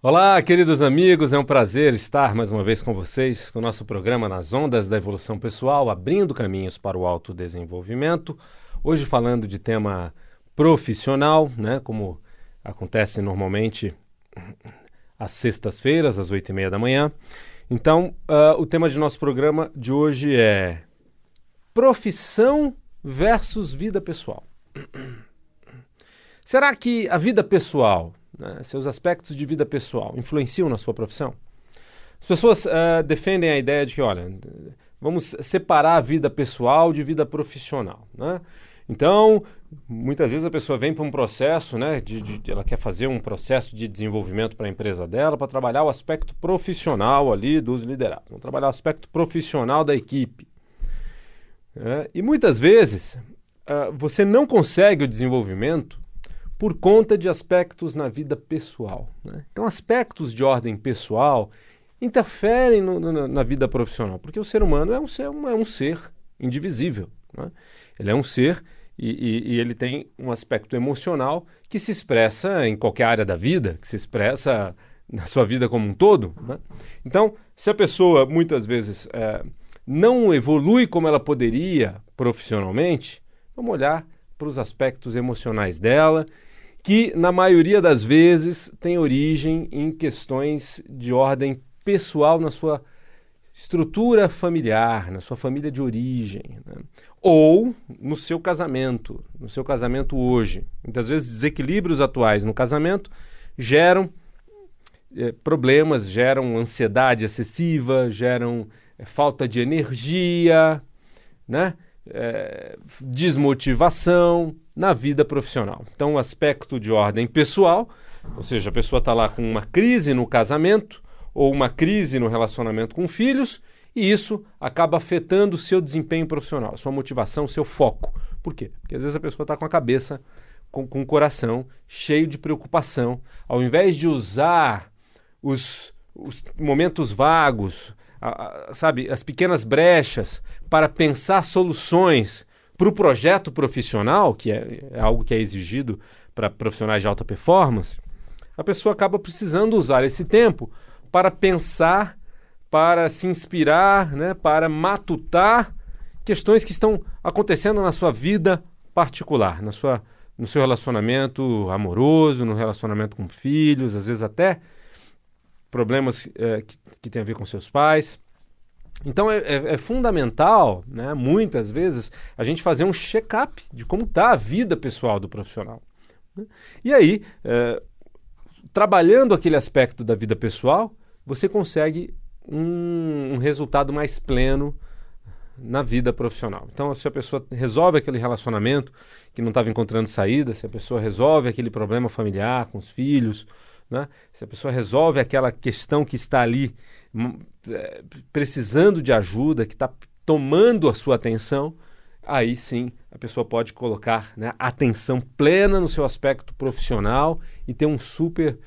Olá, queridos amigos, é um prazer estar mais uma vez com vocês, com o nosso programa Nas Ondas da Evolução Pessoal, abrindo caminhos para o autodesenvolvimento. Hoje falando de tema profissional, né, como acontece normalmente às sextas-feiras, às 8h30 da manhã. Então, o tema de nosso programa de hoje é profissão versus vida pessoal. Será que a vida pessoal, seus aspectos de vida pessoal, influenciam na sua profissão? As pessoas defendem a ideia de que, olha, vamos separar a vida pessoal de vida profissional, né? Então, muitas vezes a pessoa vem para um processo, né, ela quer fazer um processo de desenvolvimento para a empresa dela, para trabalhar o aspecto profissional ali dos liderados, vamos trabalhar o aspecto profissional da equipe. E muitas vezes você não consegue o desenvolvimento por conta de aspectos na vida pessoal, né? Então, aspectos de ordem pessoal interferem na vida profissional, porque o ser humano é um ser indivisível, né? Ele é um ser e ele tem um aspecto emocional que se expressa em qualquer área da vida, que se expressa na sua vida como um todo, né? Então, se a pessoa muitas vezes não evolui como ela poderia profissionalmente, vamos olhar para os aspectos emocionais dela, que na maioria das vezes tem origem em questões de ordem pessoal na sua estrutura familiar, na sua família de origem, né? Ou no seu casamento hoje. Muitas vezes desequilíbrios atuais no casamento geram problemas, geram ansiedade excessiva, geram falta de energia, né? Desmotivação na vida profissional. Então, o aspecto de ordem pessoal, ou seja, a pessoa está lá com uma crise no casamento ou uma crise no relacionamento com filhos, e isso acaba afetando o seu desempenho profissional, a sua motivação, o seu foco. Por quê? Porque às vezes a pessoa está com a cabeça, com o coração cheio de preocupação. Ao invés de usar os momentos vagos, sabe, as pequenas brechas para pensar soluções para o projeto profissional, que é algo que é exigido para profissionais de alta performance, a pessoa acaba precisando usar esse tempo para pensar, para se inspirar, né, para matutar questões que estão acontecendo na sua vida particular, no seu relacionamento amoroso, no relacionamento com filhos, às vezes até problemas que têm a ver com seus pais. Então é fundamental, né, muitas vezes, a gente fazer um check-up de como está a vida pessoal do profissional, né? E aí, trabalhando aquele aspecto da vida pessoal, você consegue um resultado mais pleno na vida profissional. Então, se a pessoa resolve aquele relacionamento que não estava encontrando saída, se a pessoa resolve aquele problema familiar com os filhos, né? Se a pessoa resolve aquela questão que está ali precisando de ajuda, que está tomando a sua atenção, aí sim a pessoa pode colocar, né, atenção plena no seu aspecto profissional e ter uma super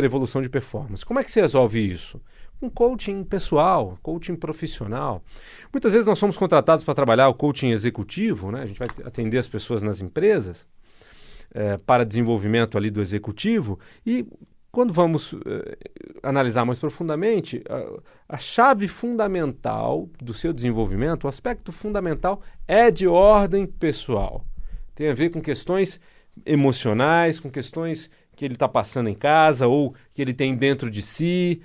evolução de performance. Como é que se resolve isso? Um coaching pessoal, coaching profissional. Muitas vezes nós somos contratados para trabalhar o coaching executivo, né? A gente vai atender as pessoas nas empresas para desenvolvimento ali do executivo, e quando vamos analisar mais profundamente, a chave fundamental do seu desenvolvimento, o aspecto fundamental é de ordem pessoal. Tem a ver com questões emocionais, com questões que ele está passando em casa ou que ele tem dentro de si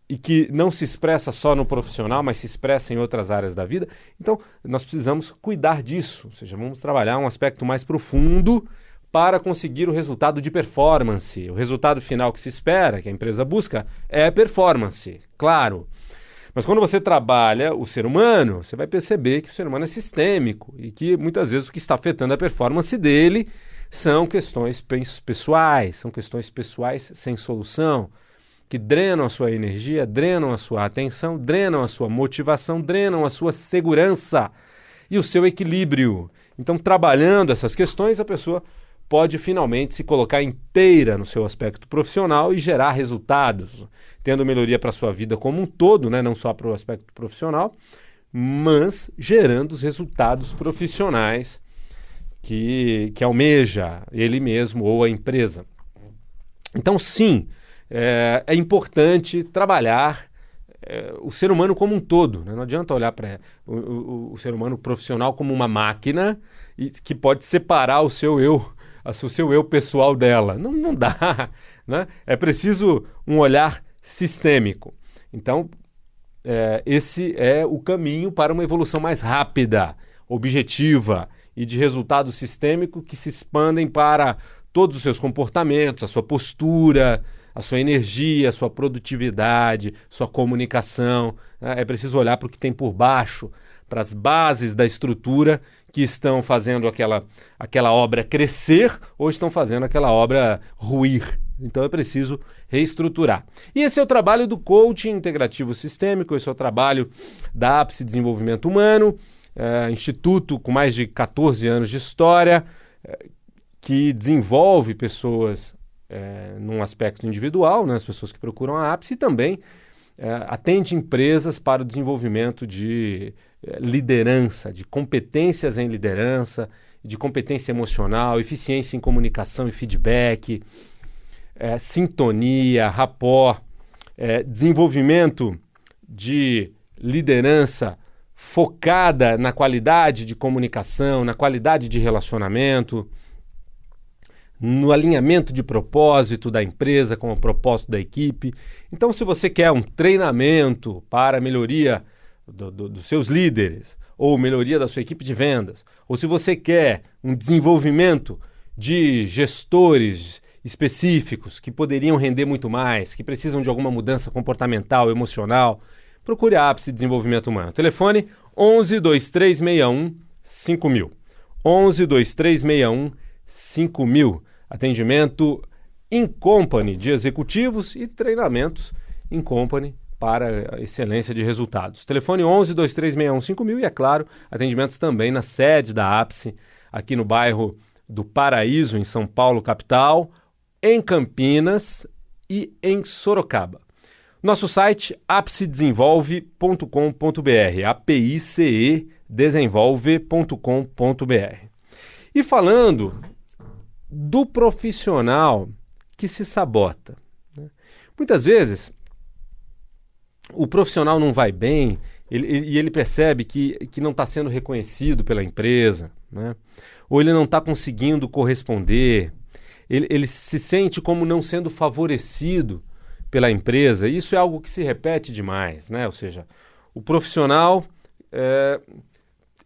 e que não se expressa só no profissional, mas se expressa em outras áreas da vida. Então, nós precisamos cuidar disso, ou seja, vamos trabalhar um aspecto mais profundo para conseguir o resultado de performance. O resultado final que se espera, que a empresa busca, é performance, claro. Mas quando você trabalha o ser humano, você vai perceber que o ser humano é sistêmico e que muitas vezes o que está afetando a performance dele são questões pessoais, sem solução, que drenam a sua energia, drenam a sua atenção, drenam a sua motivação, drenam a sua segurança e o seu equilíbrio. Então, trabalhando essas questões, a pessoa pode finalmente se colocar inteira no seu aspecto profissional e gerar resultados, tendo melhoria para a sua vida como um todo, né? Não só para o aspecto profissional, mas gerando os resultados profissionais que almeja ele mesmo ou a empresa. Então, sim, é importante trabalhar o ser humano como um todo, né? Não adianta olhar para o ser humano profissional como uma máquina que pode separar o seu eu pessoal dela. Não dá, né? É preciso um olhar sistêmico. Então, esse é o caminho para uma evolução mais rápida, objetiva e de resultado sistêmico que se expandem para todos os seus comportamentos, a sua postura, a sua energia, a sua produtividade, sua comunicação. É preciso olhar para o que tem por baixo, para as bases da estrutura que estão fazendo aquela obra crescer ou estão fazendo aquela obra ruir. Então é preciso reestruturar. E esse é o trabalho do coaching integrativo sistêmico, esse é o trabalho da Ápice Desenvolvimento Humano, instituto com mais de 14 anos de história, que desenvolve pessoas num aspecto individual, né, as pessoas que procuram a Ápice, e também atende empresas para o desenvolvimento de liderança, de competências em liderança, de competência emocional, eficiência em comunicação e feedback, sintonia, rapport, desenvolvimento de liderança focada na qualidade de comunicação, na qualidade de relacionamento, no alinhamento de propósito da empresa com o propósito da equipe. Então, se você quer um treinamento para a melhoria dos seus líderes, ou melhoria da sua equipe de vendas, ou se você quer um desenvolvimento de gestores específicos que poderiam render muito mais, que precisam de alguma mudança comportamental, emocional, procure a Ápice Desenvolvimento Humano. Telefone 11 2361 5000. 11 2361 5000. Atendimento in company de executivos e treinamentos in company para excelência de resultados. Telefone 11 2361 5000 e, é claro, atendimentos também na sede da Ápice, aqui no bairro do Paraíso, em São Paulo, capital, em Campinas e em Sorocaba. Nosso site apicedesenvolve.com.br, APICE desenvolve.com.br. E falando do profissional que se sabota, né? Muitas vezes o profissional não vai bem e ele percebe que não está sendo reconhecido pela empresa, né? Ou ele não está conseguindo corresponder, ele se sente como não sendo favorecido pela empresa. Isso é algo que se repete demais, né? Ou seja, o profissional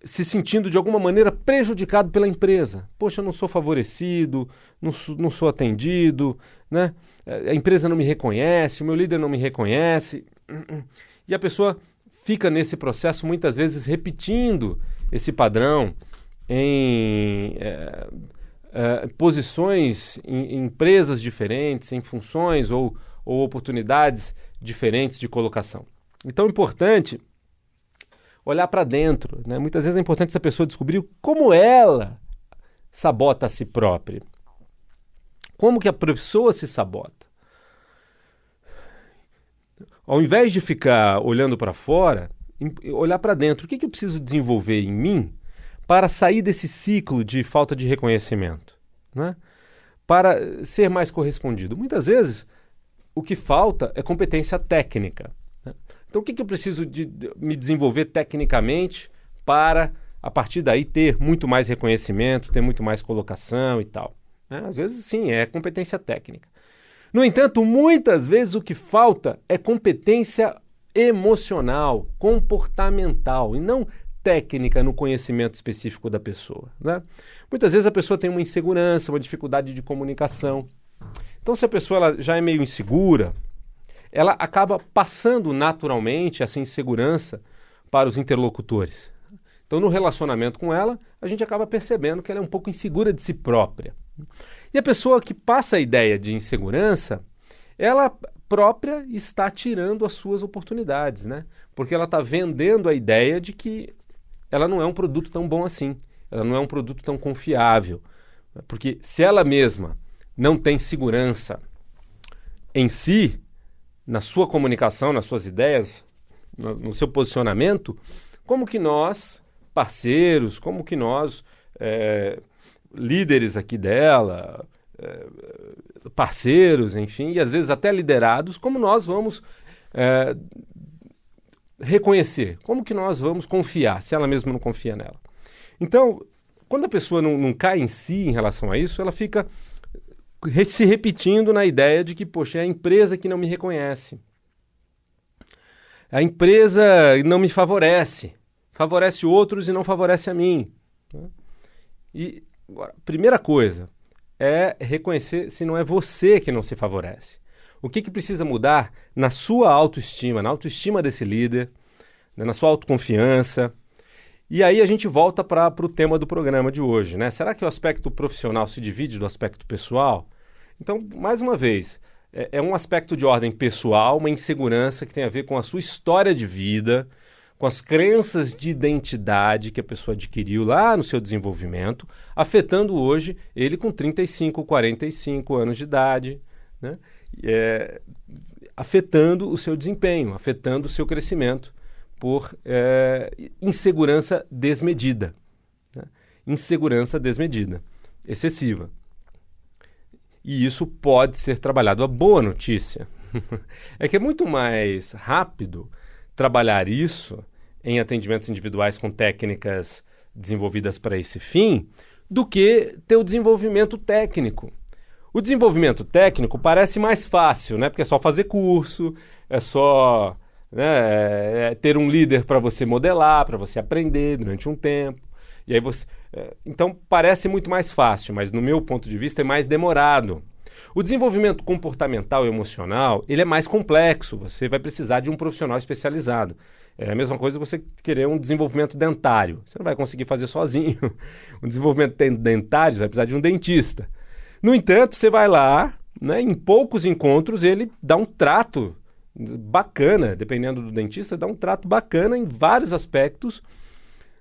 se sentindo de alguma maneira prejudicado pela empresa. Poxa, eu não sou favorecido, não sou atendido, né? A empresa não me reconhece, o meu líder não me reconhece. E a fica nesse processo muitas vezes repetindo esse padrão em posições em empresas diferentes, em funções ou oportunidades diferentes de colocação. Então é importante olhar para dentro, né? Muitas vezes é importante essa pessoa descobrir como ela sabota a si própria. Como que a pessoa se sabota? Ao invés de ficar olhando para fora, olhar para dentro. O que eu preciso desenvolver em mim para sair desse ciclo de falta de reconhecimento, né? Para ser mais correspondido. Muitas vezes, o que falta é competência técnica, né? Então, o que eu preciso de me desenvolver tecnicamente para, a partir daí, ter muito mais reconhecimento, ter muito mais colocação e tal, né? Às vezes, sim, é competência técnica. No entanto, muitas vezes o que falta é competência emocional, comportamental, e não técnica no conhecimento específico da pessoa, né? Muitas vezes a pessoa tem uma insegurança, uma dificuldade de comunicação. Então, se a pessoa ela já é meio insegura, ela acaba passando naturalmente essa insegurança para os interlocutores. Então, no relacionamento com ela, a gente acaba percebendo que ela é um pouco insegura de si própria. E a pessoa que passa a ideia de insegurança, ela própria está tirando as suas oportunidades, né? Porque ela está vendendo a ideia de que ela não é um produto tão bom assim, ela não é um produto tão confiável. Porque se ela mesma não tem segurança em si, na sua comunicação, nas suas ideias, no seu posicionamento, como que nós, parceiros, como que nós, líderes aqui dela, parceiros, enfim, e às vezes até liderados, como nós vamos reconhecer, como que nós vamos confiar, se ela mesma não confia nela. Então, quando a pessoa não cai em si em relação a isso, ela fica se repetindo na ideia de que, poxa, é a empresa que não me reconhece. A empresa não me favorece. Favorece outros e não favorece a mim. E, agora, primeira coisa é reconhecer se não é você que não se favorece. O que precisa mudar na sua autoestima, na autoestima desse líder, né, na sua autoconfiança. E aí a gente volta para o tema do programa de hoje, né? Será que o aspecto profissional se divide do aspecto pessoal? Então, mais uma vez, é um aspecto de ordem pessoal, uma insegurança que tem a ver com a sua história de vida, com as crenças de identidade que a pessoa adquiriu lá no seu desenvolvimento, afetando hoje ele com 35, 45 anos de idade, né? Afetando o seu desempenho, afetando o seu crescimento por insegurança desmedida, né? Insegurança desmedida, excessiva. E isso pode ser trabalhado. A boa notícia é que é muito mais rápido trabalhar isso em atendimentos individuais com técnicas desenvolvidas para esse fim do que ter o desenvolvimento técnico. O desenvolvimento técnico parece mais fácil, né? Porque é só fazer curso, é só, né, ter um líder para você modelar, para você aprender durante um tempo. E aí então parece muito mais fácil, mas no meu ponto de vista é mais demorado. O desenvolvimento comportamental e emocional, ele é mais complexo, você vai precisar de um profissional especializado. É a mesma coisa você querer um desenvolvimento dentário, você não vai conseguir fazer sozinho. Um desenvolvimento dentário, você vai precisar de um dentista. No entanto, você vai lá, né, em poucos encontros ele dá um trato bacana, dependendo do dentista, dá um trato bacana em vários aspectos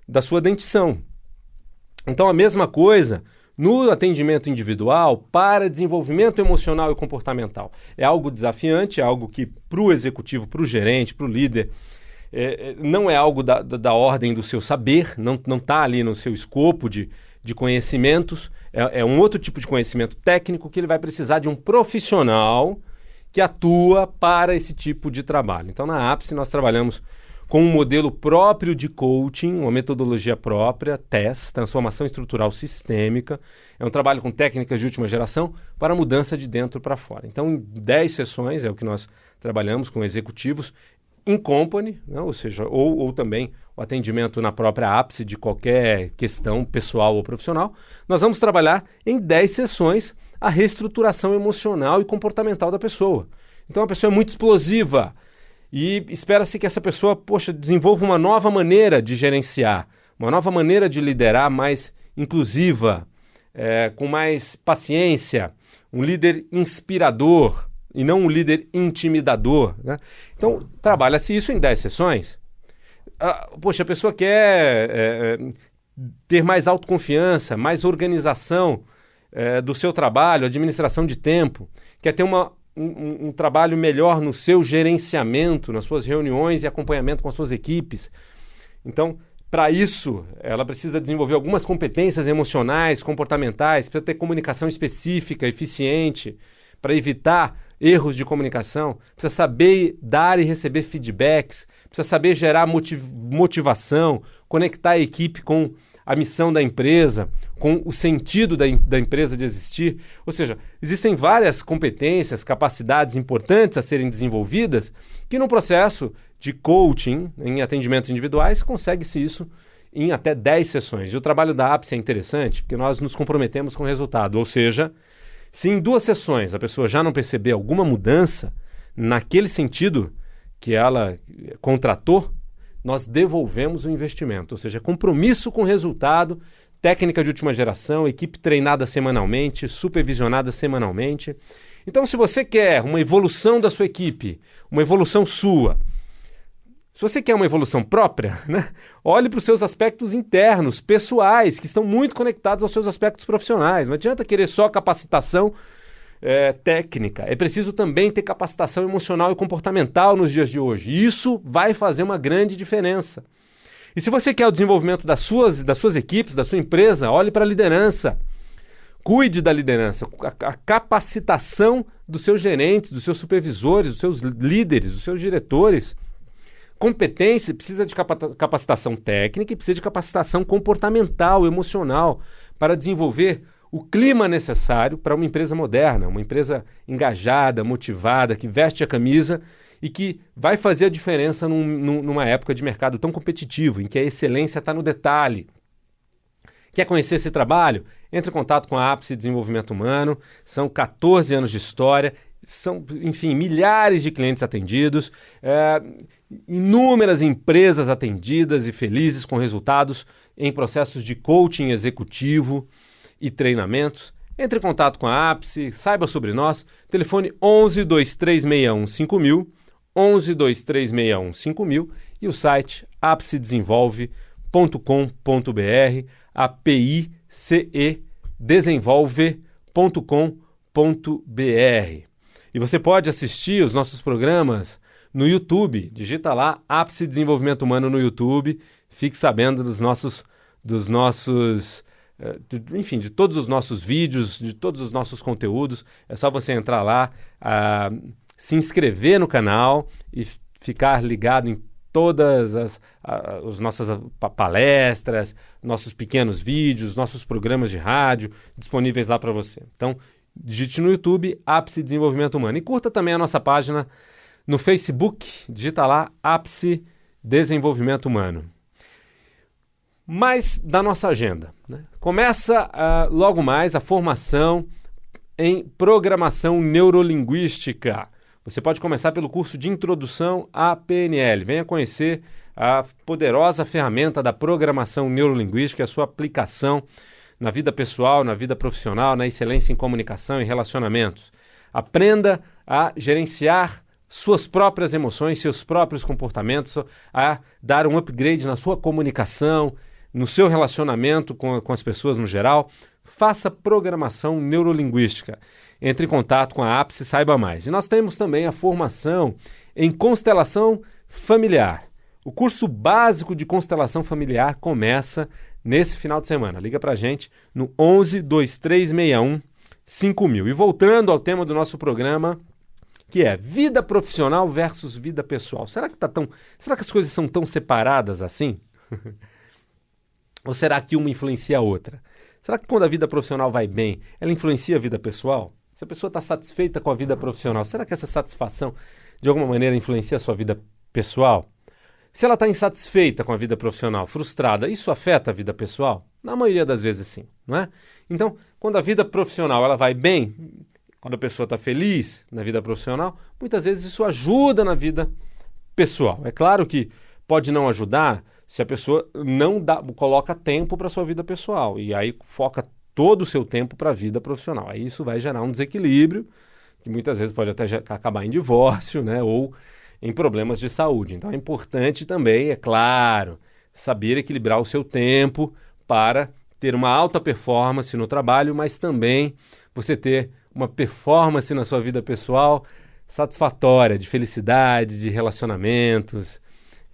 da sua dentição. Então, a mesma coisa no atendimento individual para desenvolvimento emocional e comportamental. É algo desafiante, é algo que para o executivo, para o gerente, para o líder, não é algo da ordem do seu saber, não está ali no seu escopo de conhecimentos, é um outro tipo de conhecimento técnico que ele vai precisar de um profissional que atua para esse tipo de trabalho. Então, na Ápice, nós trabalhamos com um modelo próprio de coaching, uma metodologia própria, TESS, Transformação Estrutural Sistêmica. É um trabalho com técnicas de última geração para mudança de dentro para fora. Então, em 10 sessões é o que nós trabalhamos com executivos in company, né? Ou seja, ou também o atendimento na própria ápice de qualquer questão pessoal ou profissional. Nós vamos trabalhar em 10 sessões a reestruturação emocional e comportamental da pessoa. Então, a pessoa é muito explosiva, e espera-se que essa pessoa, desenvolva uma nova maneira de gerenciar, uma nova maneira de liderar mais inclusiva, com mais paciência, um líder inspirador e não um líder intimidador, né? Então, trabalha-se isso em 10 sessões. A pessoa quer ter mais autoconfiança, mais organização do seu trabalho, administração de tempo, quer ter um trabalho melhor no seu gerenciamento, nas suas reuniões e acompanhamento com as suas equipes. Então, para isso, ela precisa desenvolver algumas competências emocionais, comportamentais, precisa ter comunicação específica, eficiente, para evitar erros de comunicação, precisa saber dar e receber feedbacks, precisa saber gerar motivação, conectar a equipe com a missão da empresa, com o sentido da empresa de existir. Ou seja, existem várias competências, capacidades importantes a serem desenvolvidas que no processo de coaching, em atendimentos individuais, consegue-se isso em até 10 sessões. E o trabalho da Ápice é interessante porque nós nos comprometemos com o resultado. Ou seja, se em 2 sessões a pessoa já não perceber alguma mudança naquele sentido que ela contratou, nós devolvemos o investimento, ou seja, compromisso com resultado, técnica de última geração, equipe treinada semanalmente, supervisionada semanalmente. Então, se você quer uma evolução da sua equipe, uma evolução sua, se você quer uma evolução própria, né, olhe para os seus aspectos internos, pessoais, que estão muito conectados aos seus aspectos profissionais. Não adianta querer só capacitação técnica, é preciso também ter capacitação emocional e comportamental nos dias de hoje. Isso vai fazer uma grande diferença. E se você quer o desenvolvimento das suas equipes, da sua empresa, olhe para a liderança. Cuide da liderança, a capacitação dos seus gerentes, dos seus supervisores, dos seus líderes, dos seus diretores. Competência precisa de capacitação técnica e precisa de capacitação comportamental, emocional, para desenvolver o clima necessário para uma empresa moderna, uma empresa engajada, motivada, que veste a camisa e que vai fazer a diferença numa época de mercado tão competitivo, em que a excelência está no detalhe. Quer conhecer esse trabalho? Entre em contato com a Ápice Desenvolvimento Humano. São 14 anos de história, são, enfim, milhares de clientes atendidos, inúmeras empresas atendidas e felizes com resultados em processos de coaching executivo e treinamentos. Entre em contato com a Ápice, saiba sobre nós. Telefone 11 2361 5000, 11 2361 5000 e o site apicedesenvolve.com.br, apicedesenvolve.com.br. E você pode assistir os nossos programas no YouTube. Digita lá Ápice Desenvolvimento Humano no YouTube. Fique sabendo enfim, de todos os nossos vídeos, de todos os nossos conteúdos. É só você entrar lá, se inscrever no canal e ficar ligado em todas as nossas palestras, nossos pequenos vídeos, nossos programas de rádio disponíveis lá para você. Então, digite no YouTube Ápice Desenvolvimento Humano. E curta também a nossa página no Facebook. Digita lá Ápice Desenvolvimento Humano. Mais da nossa agenda, né? Começa logo mais a formação em programação neurolinguística. Você pode começar pelo curso de Introdução à PNL. Venha conhecer a poderosa ferramenta da programação neurolinguística e a sua aplicação na vida pessoal, na vida profissional, na excelência em comunicação e relacionamentos. Aprenda a gerenciar suas próprias emoções, seus próprios comportamentos, a dar um upgrade na sua comunicação, no seu relacionamento com as pessoas no geral. Faça programação neurolinguística. Entre em contato com a Ápice e saiba mais. E nós temos também a formação em constelação familiar. O curso básico de constelação familiar começa nesse final de semana. Liga pra gente no 11 2361 5000. E voltando ao tema do nosso programa, que é vida profissional versus vida pessoal. Será que as coisas são tão separadas assim? Ou será que uma influencia a outra? Será que quando a vida profissional vai bem, ela influencia a vida pessoal? Se a pessoa está satisfeita com a vida profissional, será que essa satisfação de alguma maneira influencia a sua vida pessoal? Se ela está insatisfeita com a vida profissional, frustrada, isso afeta a vida pessoal? Na maioria das vezes sim, não é? Então, quando a vida profissional ela vai bem, quando a pessoa está feliz na vida profissional, muitas vezes isso ajuda na vida pessoal. É claro que pode não ajudar se a pessoa não coloca tempo para a sua vida pessoal e aí foca todo o seu tempo para a vida profissional. Aí isso vai gerar um desequilíbrio que muitas vezes pode até acabar em divórcio, né, ou em problemas de saúde. Então é importante também, é claro, saber equilibrar o seu tempo para ter uma alta performance no trabalho, mas também você ter uma performance na sua vida pessoal satisfatória, de felicidade, de relacionamentos,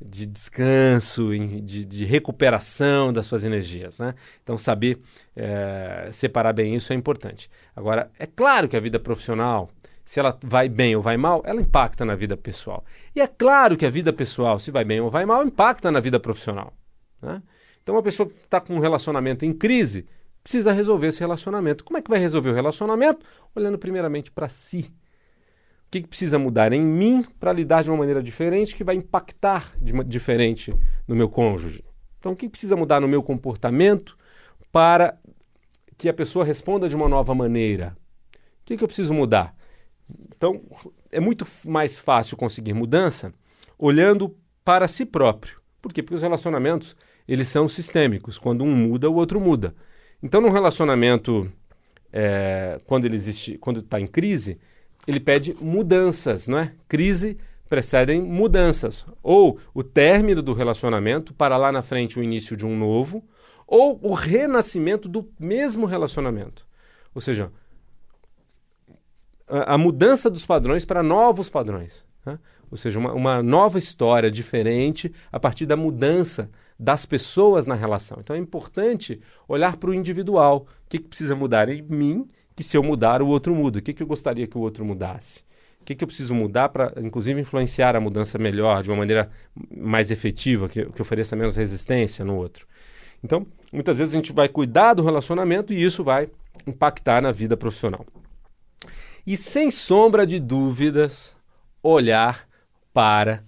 de descanso, de recuperação das suas energias, né? Então saber separar bem isso é importante. Agora, é claro que a vida profissional, se ela vai bem ou vai mal, ela impacta na vida pessoal. E é claro que a vida pessoal, se vai bem ou vai mal, impacta na vida profissional, né? Então uma pessoa que está com um relacionamento em crise precisa resolver esse relacionamento. Como é que vai resolver o relacionamento? Olhando primeiramente para si. O que precisa mudar em mim para lidar de uma maneira diferente que vai impactar diferente no meu cônjuge? Então, o que precisa mudar no meu comportamento para que a pessoa responda de uma nova maneira? O que eu preciso mudar? Então, é muito mais fácil conseguir mudança olhando para si próprio. Por quê? Porque os relacionamentos, eles são sistêmicos. Quando um muda, o outro muda. Então, num relacionamento, quando está em crise, ele pede mudanças, não é? Crise precedem mudanças. Ou o término do relacionamento para lá na frente o início de um novo, ou o renascimento do mesmo relacionamento. Ou seja, a mudança dos padrões para novos padrões, né? Ou seja, uma nova história diferente a partir da mudança das pessoas na relação. Então é importante olhar para o individual. O que precisa mudar em mim, que se eu mudar, o outro muda. O que eu gostaria que o outro mudasse? O que eu preciso mudar para, inclusive, influenciar a mudança melhor, de uma maneira mais efetiva, que ofereça menos resistência no outro? Então, muitas vezes a gente vai cuidar do relacionamento e isso vai impactar na vida profissional. E, sem sombra de dúvidas, olhar para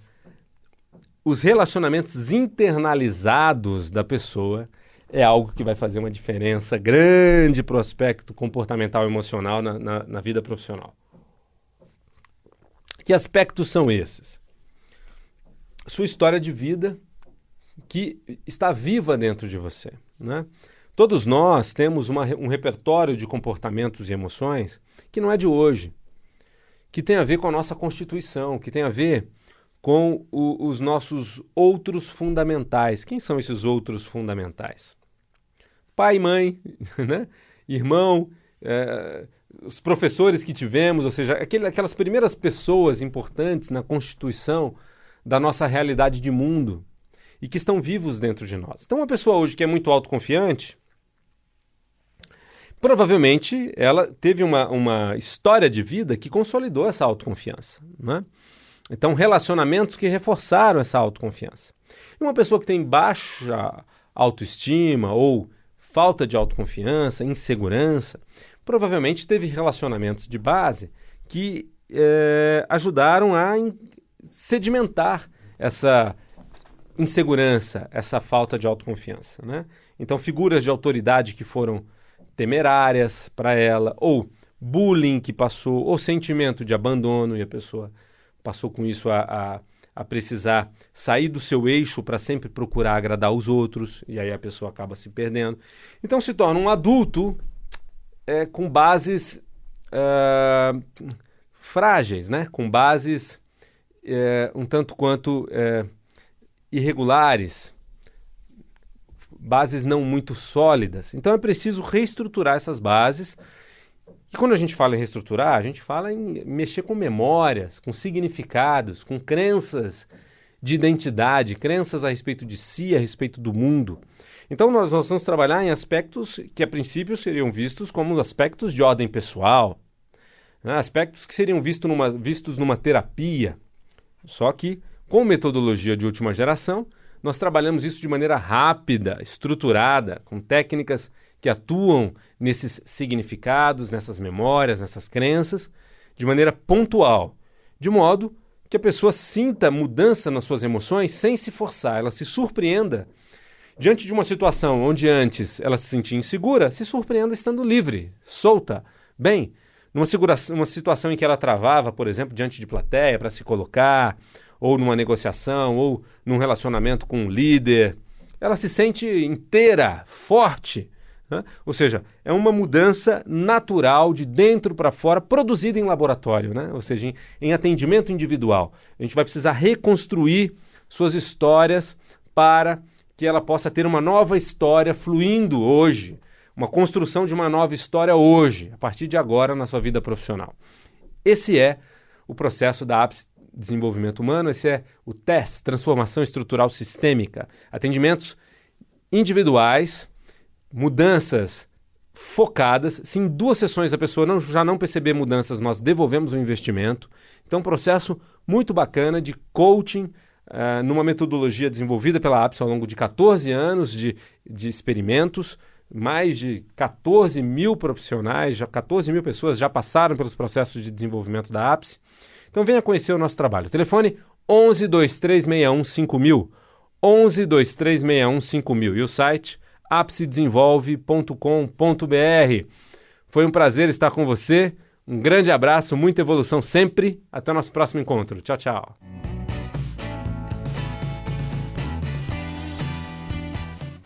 os relacionamentos internalizados da pessoa é algo que vai fazer uma diferença grande para o aspecto comportamental e emocional na vida profissional. Que aspectos são esses? Sua história de vida que está viva dentro de você, né? Todos nós temos um repertório de comportamentos e emoções que não é de hoje, que tem a ver com a nossa constituição, que tem a ver com os nossos outros fundamentais. Quem são esses outros fundamentais? Pai e mãe, né? Irmão, os professores que tivemos, ou seja, aquelas primeiras pessoas importantes na constituição da nossa realidade de mundo e que estão vivos dentro de nós. Então, uma pessoa hoje que é muito autoconfiante, provavelmente ela teve uma história de vida que consolidou essa autoconfiança, né? Então, relacionamentos que reforçaram essa autoconfiança. E uma pessoa que tem baixa autoestima ou falta de autoconfiança, insegurança, provavelmente teve relacionamentos de base que ajudaram a sedimentar essa insegurança, essa falta de autoconfiança, né? Então, figuras de autoridade que foram temerárias para ela, ou bullying que passou, ou sentimento de abandono, e a pessoa passou com isso a precisar sair do seu eixo para sempre procurar agradar os outros, e aí a pessoa acaba se perdendo. Então se torna um adulto com bases frágeis, né? Com bases um tanto quanto irregulares, bases não muito sólidas. Então é preciso reestruturar essas bases. E quando a gente fala em reestruturar, a gente fala em mexer com memórias, com significados, com crenças de identidade, crenças a respeito de si, a respeito do mundo. Então nós vamos trabalhar em aspectos que a princípio seriam vistos como aspectos de ordem pessoal, né? Aspectos que seriam vistos numa terapia. Só que, com metodologia de última geração, nós trabalhamos isso de maneira rápida, estruturada, com técnicas que atuam nesses significados, nessas memórias, nessas crenças, de maneira pontual, de modo que a pessoa sinta mudança nas suas emoções sem se forçar, ela se surpreenda. Diante de uma situação onde antes ela se sentia insegura, se surpreenda estando livre, solta, bem. Numa situação em que ela travava, por exemplo, diante de plateia para se colocar, ou numa negociação, ou num relacionamento com um líder, ela se sente inteira, forte, né? Ou seja, é uma mudança natural de dentro para fora, produzida em laboratório, né? Ou seja, em atendimento individual. A gente vai precisar reconstruir suas histórias para que ela possa ter uma nova história fluindo hoje, uma construção de uma nova história hoje, a partir de agora na sua vida profissional. Esse é o processo da APSE Desenvolvimento Humano, esse é o TESS, Transformação Estrutural Sistêmica. Atendimentos individuais, mudanças focadas. Se em 2 sessões a pessoa já não perceber mudanças, nós devolvemos o investimento. Então, um processo muito bacana de coaching, numa metodologia desenvolvida pela APSE ao longo de 14 anos de experimentos. Mais de 14 mil profissionais, 14 mil pessoas já passaram pelos processos de desenvolvimento da APSE. Então venha conhecer o nosso trabalho. Telefone 11 2361 5000, 11 2361 5000 e o site apsedesenvolve.com.br. Foi um prazer estar com você. Um grande abraço, muita evolução sempre. Até o nosso próximo encontro. Tchau, tchau.